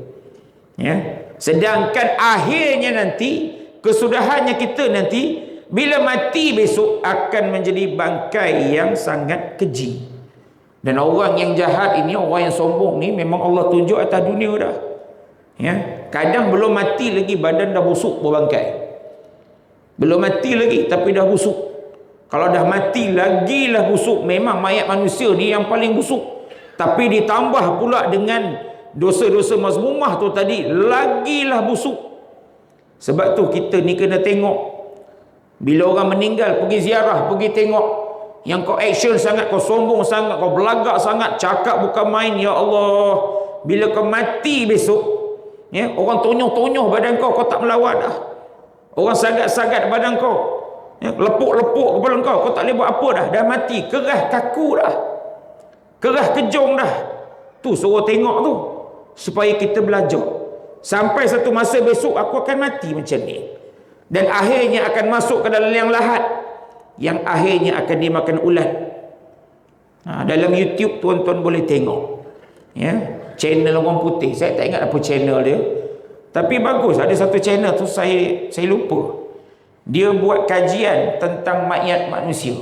Sedangkan akhirnya nanti, kesudahannya kita nanti bila mati besok akan menjadi bangkai yang sangat keji. Dan orang yang jahat ini, orang yang sombong ni, memang Allah tunjuk atas dunia dah. Kadang belum mati lagi badan dah busuk berbangkai. Belum mati lagi tapi dah busuk. Kalau dah mati lagilah busuk. Memang mayat manusia ni yang paling busuk. Tapi ditambah pula dengan dosa-dosa mazmumah tu tadi, lagilah busuk. Sebab tu kita ni kena tengok Bila orang meninggal, pergi ziarah, pergi tengok. Yang kau action sangat, kau sombong sangat, kau belagak sangat, cakap bukan main. Ya Allah, bila kau mati besok, ya, orang tonyoh-tonyoh badan kau, kau tak melawat dah. Orang sagat-sagat badan kau, ya, lepuk-lepuk kepala kau tak boleh buat apa dah. Dah mati, kerah kaku dah, kerah kejong dah. Tu suruh tengok tu, supaya kita belajar. Sampai satu masa besok aku akan mati macam ni, dan akhirnya akan masuk ke dalam liang lahat, yang akhirnya akan dimakan ulat. Dalam YouTube tuan-tuan boleh tengok, ya, channel orang putih. Saya tak ingat apa channel dia, tapi bagus. Ada satu channel tu saya lupa. Dia buat kajian tentang mayat manusia.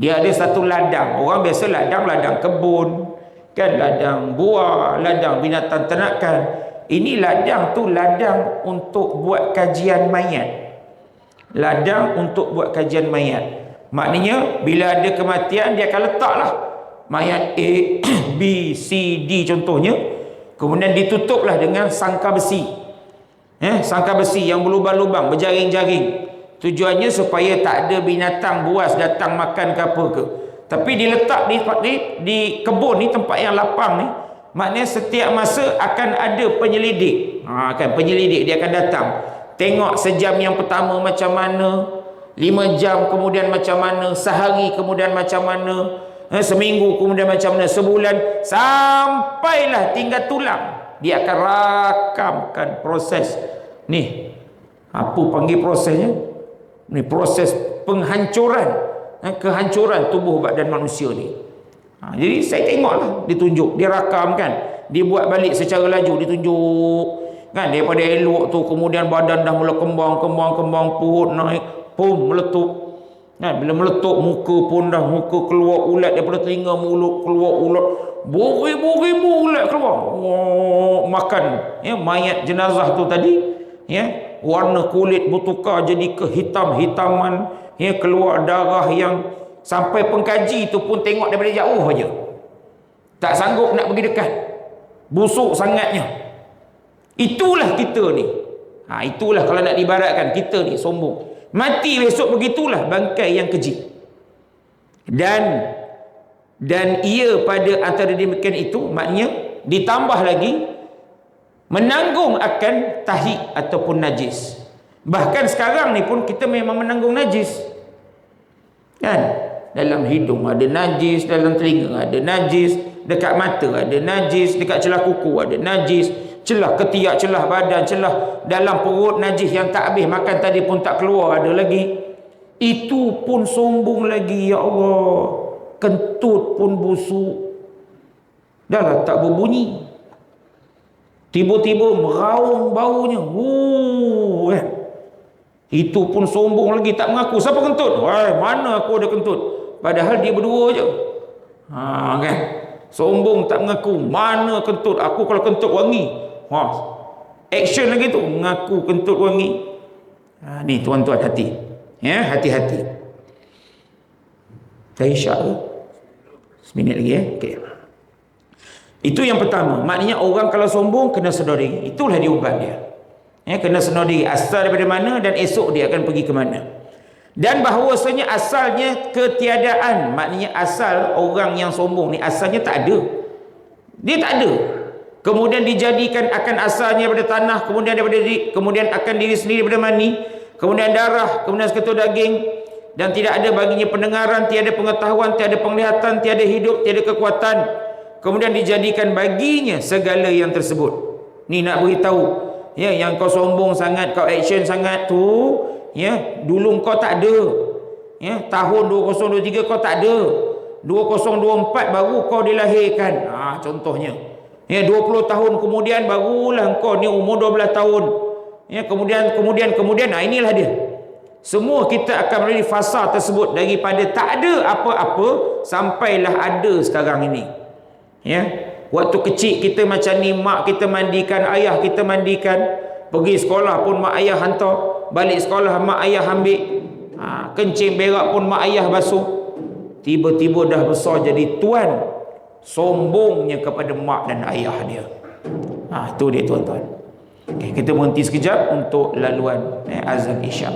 Dia ada satu ladang. Orang biasa ladang kebun, kan, ladang buah, ladang binatang ternakan. Ini ladang tu ladang untuk buat kajian mayat. Ladang untuk buat kajian mayat. Maknanya bila ada kematian, dia akan letaklah mayat A, B, C, D contohnya. Kemudian ditutuplah dengan sangka besi. Sangka besi yang berlubang-lubang, berjaring-jaring. Tujuannya supaya tak ada binatang buas datang makan ke apa ke. Tapi diletak di kebun ni, tempat yang lapang ni. Maknanya setiap masa akan ada penyelidik. Kan, penyelidik dia akan datang. Tengok sejam yang pertama macam mana, 5 jam kemudian macam mana, sehari kemudian macam mana, seminggu kemudian macam mana, sebulan, sampailah tinggal tulang. Dia akan rakamkan proses ni. Apa panggil prosesnya? Ni proses penghancuran, kehancuran tubuh badan manusia ni. Jadi saya tengoklah, ditunjuk, dia rakamkan, dia buat balik secara laju, ditunjuk, kan, daripada elok tu kemudian badan dah mula kembang, perut naik, pum, meletup, kan, bila meletup muka pun dah, muka keluar ulat daripada telinga, mulut keluar ulat, beribu-ribu ulat keluar. Makan, ya, mayat jenazah tu tadi, ya, warna kulit bertukar jadi kehitam-hitaman, ya, keluar darah yang sampai pengkaji tu pun tengok daripada jauh aja, tak sanggup nak pergi dekat, busuk sangatnya. Itulah kita ni. Itulah kalau nak dibaratkan, kita ni sombong. Mati besok begitulah bangkai yang keji. Dan ia pada antara demikian itu, maknanya ditambah lagi menanggung akan tahi ataupun najis. Bahkan sekarang ni pun kita memang menanggung najis, kan? Dalam hidung ada najis, dalam telinga ada najis, dekat mata ada najis, dekat celah kuku ada najis, celah ketiak, celah badan, celah dalam perut najis yang tak habis makan tadi pun tak keluar ada lagi. Itu pun sombong lagi, ya Allah. Kentut pun busuk, dah lah tak berbunyi, tiba-tiba meraung baunya, kan? Itu pun sombong lagi, tak mengaku. Siapa kentut? Mana aku ada kentut? Padahal dia berdua je. Kan? Sombong, tak mengaku. Mana kentut? Aku kalau kentut wangi. Action lagi tu, mengaku kentut wangi. Ni tuan-tuan, hati. Ya, hati-hati. Dah isyak ke? Seminit lagi, ya. Okey. Itu yang pertama. Maknanya orang kalau sombong kena sedar diri. Itulah dia ubat dia. Ya, kena sedar diri asal daripada mana dan esok dia akan pergi ke mana. Dan bahawasanya asalnya ketiadaan, maknanya asal orang yang sombong ni asalnya tak ada. Dia tak ada. Kemudian dijadikan akan asalnya daripada tanah, kemudian daripada diri, kemudian akan diri sendiri daripada mani, kemudian darah, kemudian seketul daging, dan tidak ada baginya pendengaran, tiada pengetahuan, tiada penglihatan, tiada hidup, tiada kekuatan. Kemudian dijadikan baginya segala yang tersebut. Ni nak beritahu, ya, yang kau sombong sangat, kau action sangat tu, ya, dulu kau tak ada. Ya, tahun 2023 kau tak ada. 2024 baru kau dilahirkan. Contohnya. Ya, 20 tahun kemudian barulah kau ni umur 12 tahun. Ya, kemudian inilah dia. Semua kita akan melalui fasa tersebut daripada tak ada apa-apa sampailah ada sekarang ini. Ya, waktu kecil kita macam ni, mak kita mandikan, ayah kita mandikan, pergi sekolah pun mak ayah hantar, balik sekolah mak ayah ambil, kencing berak pun mak ayah basuh. Tiba-tiba dah besar jadi tuan, sombongnya kepada mak dan ayah dia. Tu dia tuan-tuan. Okay, kita berhenti sekejap untuk laluan azan isyak.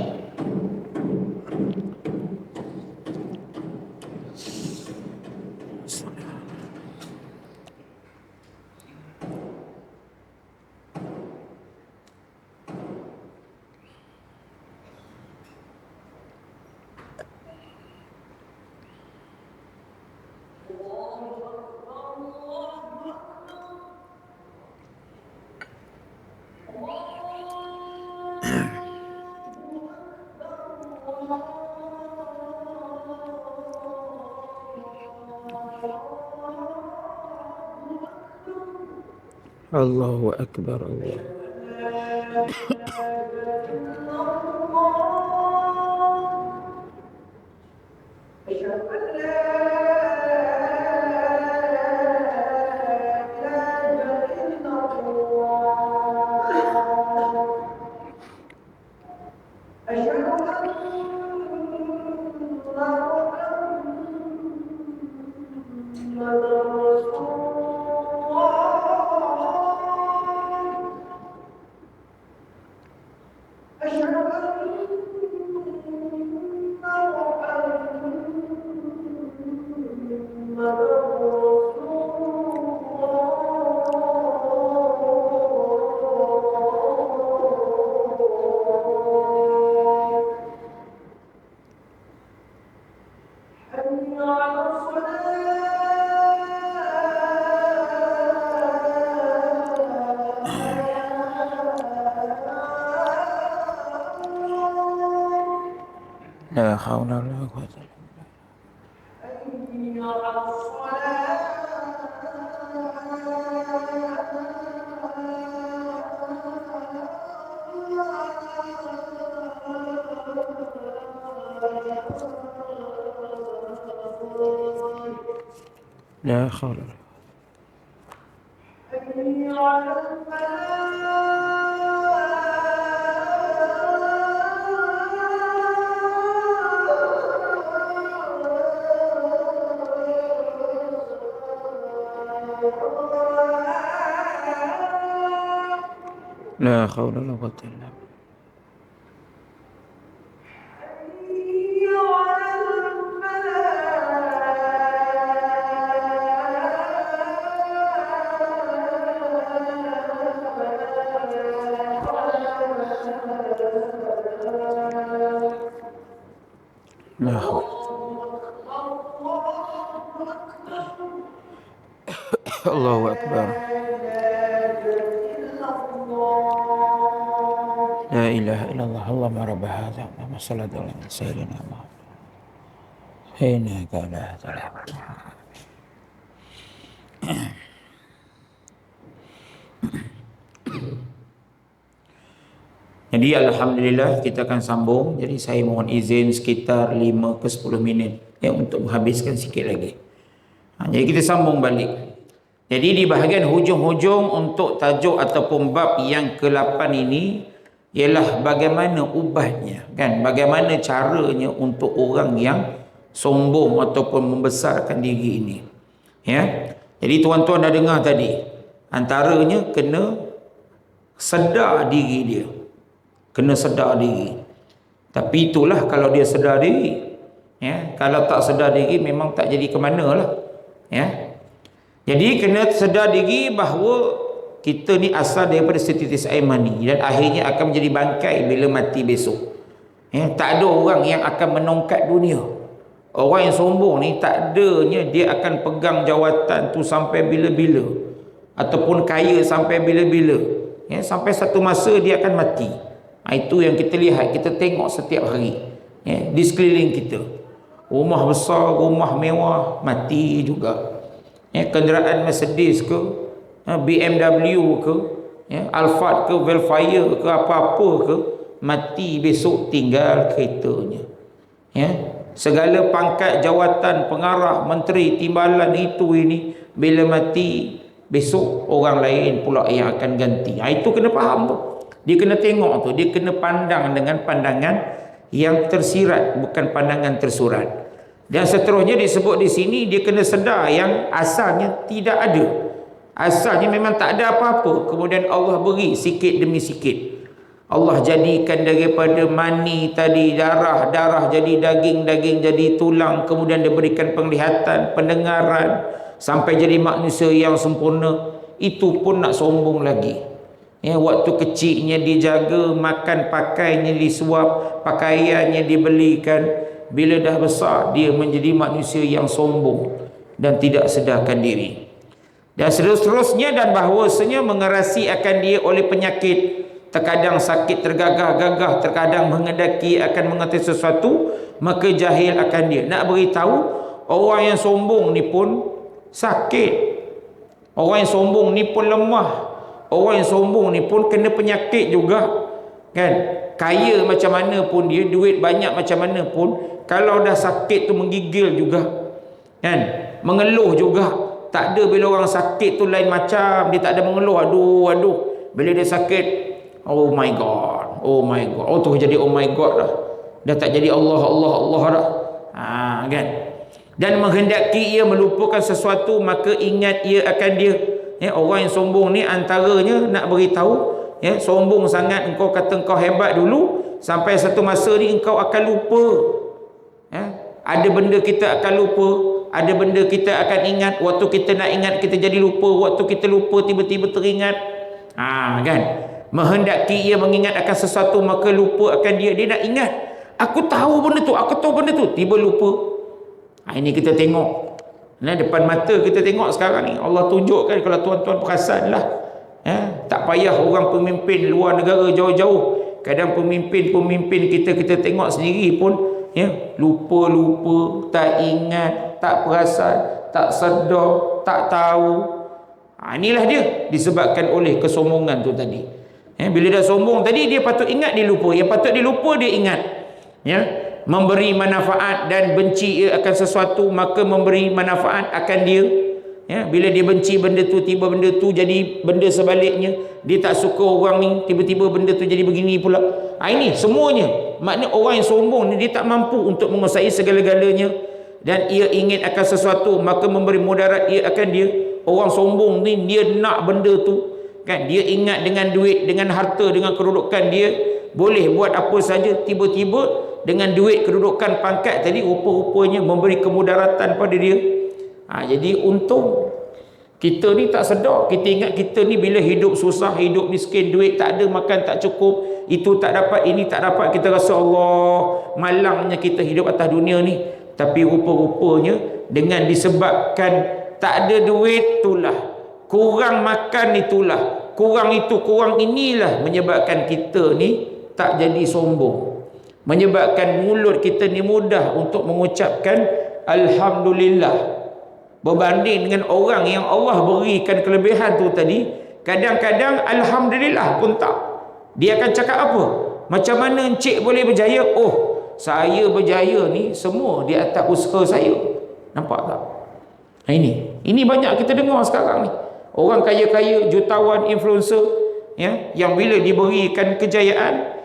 Allahu Akbar. Allah. La haula wala quwwata la haula. La haula wala quwwata illa billah. La haula. Allahu Akbar. La ilaha illallah. Allahumma rabb hadza wa sallallahu ala sayyidina Muhammad. Innaka la tadri. Jadi alhamdulillah kita akan sambung. Jadi saya mohon izin sekitar 5 ke 10 minit untuk menghabiskan sikit lagi. Jadi kita sambung balik. Jadi di bahagian hujung-hujung untuk tajuk ataupun bab yang ke-8 ini ialah bagaimana ubahnya, kan? Bagaimana caranya untuk orang yang sombong ataupun membesarkan diri ini. Ya. Jadi tuan-tuan dah dengar tadi, antaranya kena sedar diri dia. Kena sedar diri. Tapi itulah kalau dia sedar diri. Ya, kalau tak sedar diri memang tak jadi ke manalah. Ya. Jadi kena sedar diri bahawa kita ni asal daripada setitis air mani dan akhirnya akan menjadi bangkai bila mati besok. Ya, tak ada orang yang akan menongkat dunia. Orang yang sombong ni tak adanya dia akan pegang jawatan tu sampai bila-bila ataupun kaya sampai bila-bila. Ya, sampai satu masa dia akan mati. Itu yang kita lihat, kita tengok setiap hari. Ya, di sekeliling kita. Rumah besar, rumah mewah, mati juga. Ya, kenderaan Mercedes ke, BMW ke, ya, Alphard ke, Velfire ke, apa-apa ke, mati besok tinggal keretanya. Ya, segala pangkat jawatan pengarah, menteri, timbalan itu ini bila mati besok orang lain pula yang akan ganti. Itu kena faham tu. Dia kena tengok tu, dia kena pandang dengan pandangan yang tersirat, bukan pandangan tersurat. Dan seterusnya disebut di sini dia kena sedar yang asalnya tidak ada. Asalnya memang tak ada apa-apa. Kemudian Allah beri sikit demi sikit. Allah jadikan daripada mani tadi darah, darah jadi daging, daging jadi tulang, kemudian diberikan penglihatan, pendengaran sampai jadi manusia yang sempurna. Itu pun nak sombong lagi. Ya, waktu kecilnya dijaga, makan pakainya disuap, pakaiannya dibelikan. Bila dah besar dia menjadi manusia yang sombong dan tidak sedarkan diri. Dan seterusnya, dan bahawasanya mengerasi akan dia oleh penyakit, terkadang sakit tergagah-gagah, terkadang mengendaki akan mengerti sesuatu, maka jahil akan dia. Nak beritahu orang yang sombong ni pun sakit, orang yang sombong ni pun lemah, Orang yang sombong ni pun kena penyakit juga, kan? Kaya macam mana pun dia, duit banyak macam mana pun, kalau dah sakit tu menggigil juga, kan? Mengeluh juga. Tak ada bila orang sakit tu lain macam, dia tak ada mengeluh, aduh. Bila dia sakit, oh my god, oh tu jadi oh my god dah tak jadi Allah dah. Kan? Dan menghendaki ia melupakan sesuatu, maka ingat ia akan dia. Orang yang sombong ni antaranya nak beritahu, sombong sangat engkau kata engkau hebat dulu, sampai satu masa ni engkau akan lupa. Ada benda kita akan lupa, ada benda kita akan ingat. Waktu kita nak ingat kita jadi lupa, waktu kita lupa tiba-tiba teringat. Kan? Menghendaki ia mengingat akan sesuatu, maka lupa akan dia. Dia nak ingat, aku tahu benda tu, tiba lupa. Ini kita tengok, depan mata kita tengok sekarang ni. Allah tunjukkan, kalau tuan-tuan perasan lah, tak payah orang pemimpin luar negara jauh-jauh, kadang pemimpin kita tengok sendiri pun lupa, tak ingat, tak perasan, tak sedar, tak tahu. Inilah dia, disebabkan oleh kesombongan tu tadi. Bila dah sombong tadi, dia patut ingat, dia lupa. Yang patut dia lupa, dia ingat. Memberi manfaat dan benci ia akan sesuatu, maka memberi manfaat akan dia. Bila dia benci benda tu, tiba benda tu jadi benda sebaliknya. Dia tak suka orang ni, tiba-tiba benda tu jadi begini pula. Ini semuanya, maknanya orang yang sombong ni, dia tak mampu untuk menguasai segala-galanya, dan ia ingin akan sesuatu, maka memberi mudarat ia akan dia. Orang sombong ni, dia nak benda tu, kan? Dia ingat dengan duit, dengan harta, dengan kedudukan, dia boleh buat apa saja. Tiba-tiba dengan duit, kedudukan, pangkat tadi, rupa-rupanya memberi kemudaratan pada dia. Jadi untung kita ni tak sedar. Kita ingat kita ni bila hidup susah, hidup miskin, duit tak ada, makan tak cukup, itu tak dapat, ini tak dapat, kita rasa Allah malangnya kita hidup atas dunia ni. Tapi rupa-rupanya dengan disebabkan tak ada duit itulah, kurang makan itulah, kurang itu, kurang inilah, menyebabkan kita ni tak jadi sombong, menyebabkan mulut kita ni mudah untuk mengucapkan Alhamdulillah. Berbanding dengan orang yang Allah berikan kelebihan tu tadi, kadang-kadang Alhamdulillah pun tak. Dia akan cakap apa? Macam mana encik boleh berjaya? Oh, saya berjaya ni semua di atas usaha saya. Nampak tak? Ini banyak kita dengar sekarang ni. Orang kaya-kaya, jutawan, influencer, yang bila diberikan kejayaan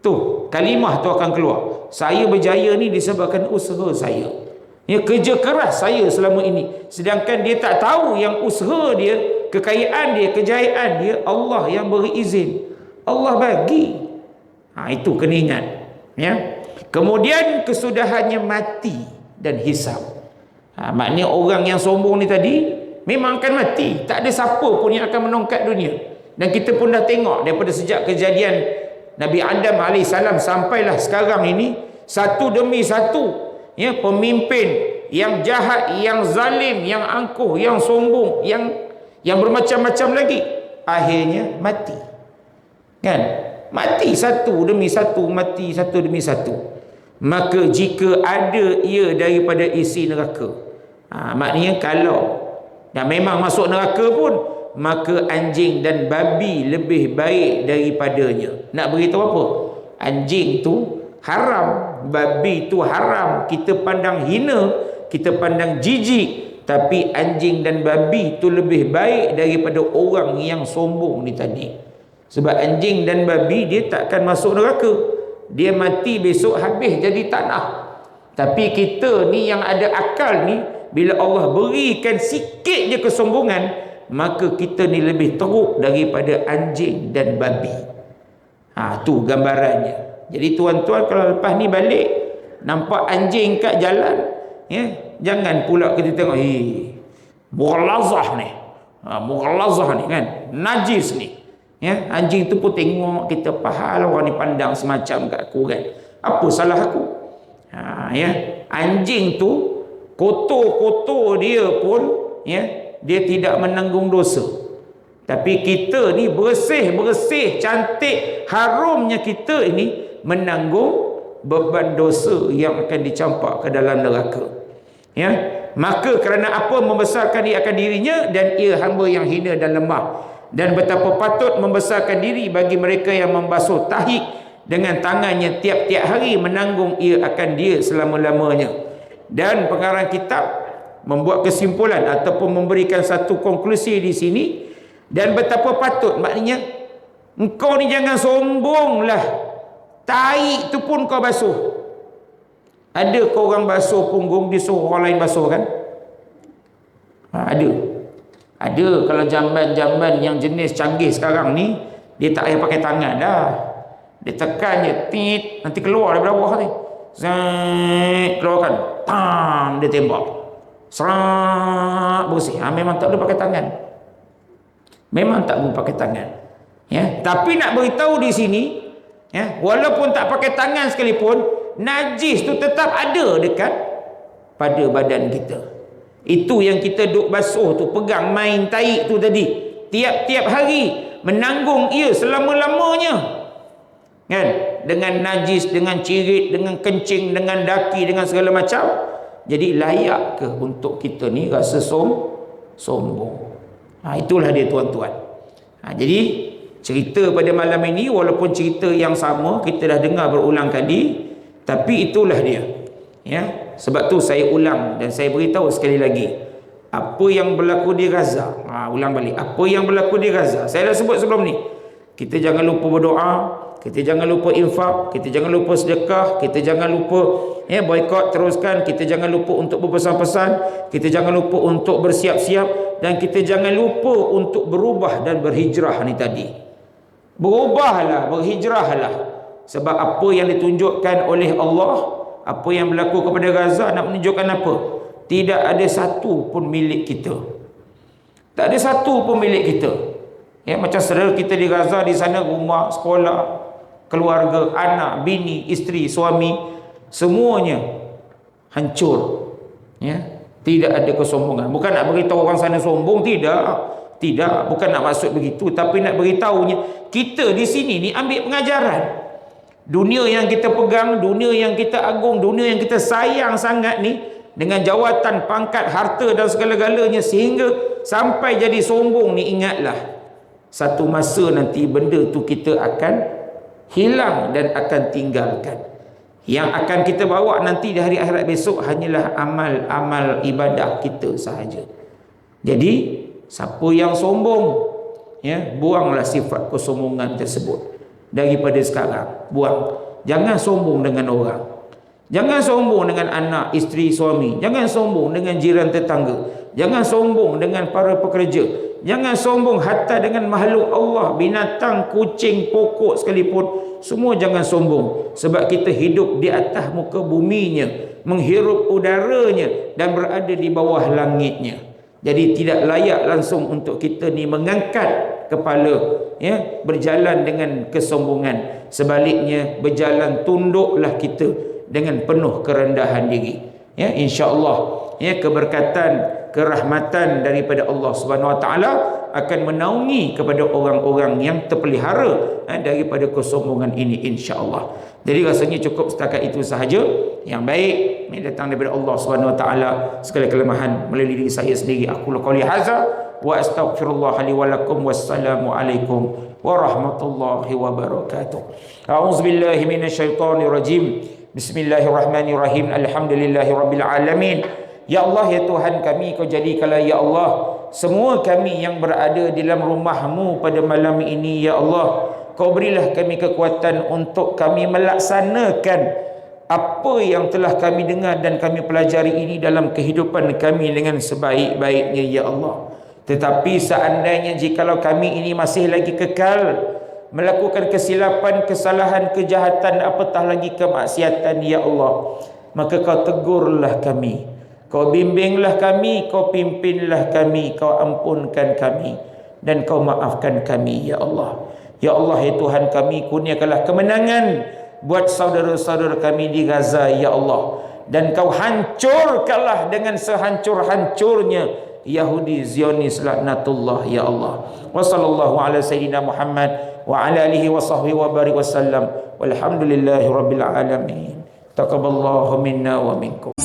tu, kalimah tu akan keluar, saya berjaya ni disebabkan usaha saya, kerja keras saya selama ini. Sedangkan dia tak tahu yang usaha dia, kekayaan dia, kejayaan dia, Allah yang beri izin, Allah bagi. Itu kena ingat. Kemudian kesudahannya mati dan hisab. Maknanya orang yang sombong ni tadi memang akan mati. Tak ada siapa pun yang akan menongkat dunia. Dan kita pun dah tengok daripada sejak kejadian Nabi Adam AS sampailah sekarang ini, satu demi satu, pemimpin yang jahat, yang zalim, yang angkuh, yang sombong, yang bermacam-macam lagi, akhirnya mati. Kan? Mati satu demi satu, mati satu demi satu. Maka jika ada ia daripada isi neraka, maknanya kalau dan memang masuk neraka pun, maka anjing dan babi lebih baik daripadanya. Nak beritahu apa? Anjing tu haram, babi tu haram, kita pandang hina, kita pandang jijik, tapi anjing dan babi tu lebih baik daripada orang yang sombong ni tadi. Sebab anjing dan babi dia takkan masuk neraka, dia mati besok habis jadi tanah. Tapi kita ni yang ada akal ni, bila Allah berikan sikit je kesombongan, maka kita ni lebih teruk daripada anjing dan babi. Tu gambarannya. Jadi tuan-tuan kalau lepas ni balik nampak anjing kat jalan, jangan pula kita tengok mughalazah ni, mughalazah ni kan, najis ni. Anjing tu pun tengok kita, pahal orang ni pandang semacam kat aku kan, apa salah aku? Anjing tu kotor-kotor dia pun dia tidak menanggung dosa. Tapi kita ni bersih-bersih, cantik, harumnya kita ini menanggung beban dosa yang akan dicampak ke dalam neraka. Maka kerana apa membesarkan dia akan dirinya, dan ia hamba yang hina dan lemah. Dan betapa patut membesarkan diri bagi mereka yang membasuh tahi dengan tangannya tiap-tiap hari, menanggung ia akan dia selama-lamanya. Dan pengarang kitab membuat kesimpulan ataupun memberikan satu konklusi di sini. Dan betapa patut, maknanya engkau ni jangan sombonglah, tahi tu pun kau basuh. Ada kau orang basuh punggung disuruh orang lain basuh kan? Ada kalau zaman-zaman yang jenis canggih sekarang ni, dia tak payah pakai tangan dah. Dia tekan je, tit, nanti keluar daripada bawah ni. Zat, keluarkan. Tam, dia tembak. Serak, bersih. Memang tak boleh pakai tangan. Memang tak boleh pakai tangan. Ya, tapi nak beritahu di sini, ya, walaupun tak pakai tangan sekalipun, najis tu tetap ada dekat pada badan kita. Itu yang kita duk basuh tu, pegang main tahi tu tadi, tiap-tiap hari, menanggung ia selama-lamanya kan, dengan najis, dengan cirit, dengan kencing, dengan daki, dengan segala macam. Jadi layak ke untuk kita ni rasa sombong? Itulah dia tuan-tuan. Jadi cerita pada malam ini, walaupun cerita yang sama kita dah dengar berulang kali, tapi itulah dia, ya. Sebab tu saya ulang dan saya beritahu sekali lagi, apa yang berlaku di Gaza, ulang balik, apa yang berlaku di Gaza, saya dah sebut sebelum ni. Kita jangan lupa berdoa, kita jangan lupa infak, kita jangan lupa sedekah, kita jangan lupa boikot teruskan, kita jangan lupa untuk berpesan-pesan, kita jangan lupa untuk bersiap-siap, dan kita jangan lupa untuk berubah dan berhijrah ni tadi. Berubahlah, berhijrahlah. Sebab apa yang ditunjukkan oleh Allah, apa yang berlaku kepada Gaza nak menunjukkan apa? Tidak ada satu pun milik kita. Tak ada satu pun milik kita. Ya, macam saudara kita di Gaza, di sana rumah, sekolah, keluarga, anak, bini, isteri, suami, semuanya hancur. Ya, tidak ada kesombongan. Bukan nak beritahu orang sana sombong, tidak. Tidak, bukan nak maksud begitu, tapi nak beritahunya kita di sini ni ambil pengajaran. Dunia yang kita pegang, dunia yang kita agung, dunia yang kita sayang sangat ni, dengan jawatan, pangkat, harta dan segala-galanya, sehingga sampai jadi sombong ni, ingatlah satu masa nanti benda tu kita akan hilang dan akan tinggalkan. Yang akan kita bawa nanti di hari akhirat besok hanyalah amal-amal ibadah kita sahaja. Jadi siapa yang sombong, ya, buanglah sifat kesombongan tersebut daripada sekarang. Buang. Jangan sombong dengan orang. Jangan sombong dengan anak, isteri, suami. Jangan sombong dengan jiran tetangga. Jangan sombong dengan para pekerja. Jangan sombong hatta dengan makhluk Allah, binatang, kucing, pokok sekalipun. Semua jangan sombong. Sebab kita hidup di atas muka buminya, menghirup udaranya dan berada di bawah langitnya. Jadi tidak layak langsung untuk kita ni mengangkat kepala, ya, berjalan dengan kesombongan. Sebaliknya, berjalan tunduklah kita dengan penuh kerendahan diri. Ya, insya-Allah, ya, keberkatan, kerahmatan daripada Allah Subhanahu Wa Taala akan menaungi kepada orang-orang yang terpelihara daripada kesombongan ini, insya-Allah. Jadi rasanya cukup setakat itu sahaja. Yang baik ini datang daripada Allah Subhanahu Wa Taala. Segala kelemahan melalui diri saya sendiri, aku qouli hadza wa astaghfirullah li wa lakum. Wassalamu alaikum warahmatullahi wabarakatuh. A'udzubillahi minasyaitonir rajim. Bismillahirrahmanirrahim. Alhamdulillahirabbil alamin. Ya Allah, ya Tuhan kami, kau jadikanlah ya Allah semua kami yang berada di dalam rumah-Mu pada malam ini, ya Allah. Kau berilah kami kekuatan untuk kami melaksanakan apa yang telah kami dengar dan kami pelajari ini dalam kehidupan kami dengan sebaik-baiknya, ya Allah. Tetapi seandainya jikalau kami ini masih lagi kekal melakukan kesilapan, kesalahan, kejahatan, apatah lagi kemaksiatan, ya Allah, maka kau tegurlah kami, kau bimbinglah kami, kau pimpinlah kami, kau ampunkan kami, dan kau maafkan kami, ya Allah. Ya Allah, ya Tuhan kami, kurniakanlah kemenangan buat saudara-saudara kami di Gaza, ya Allah. Dan kau hancurkanlah dengan sehancur-hancurnya Yahudi Zionis laknatullah, ya Allah. Wa sallallahu ala sayyidina Muhammad wa ala alihi wa sahbihi wa barik wasallam. Walhamdulillahi rabbil alamin. Taqabbalallahu minna wa minkum.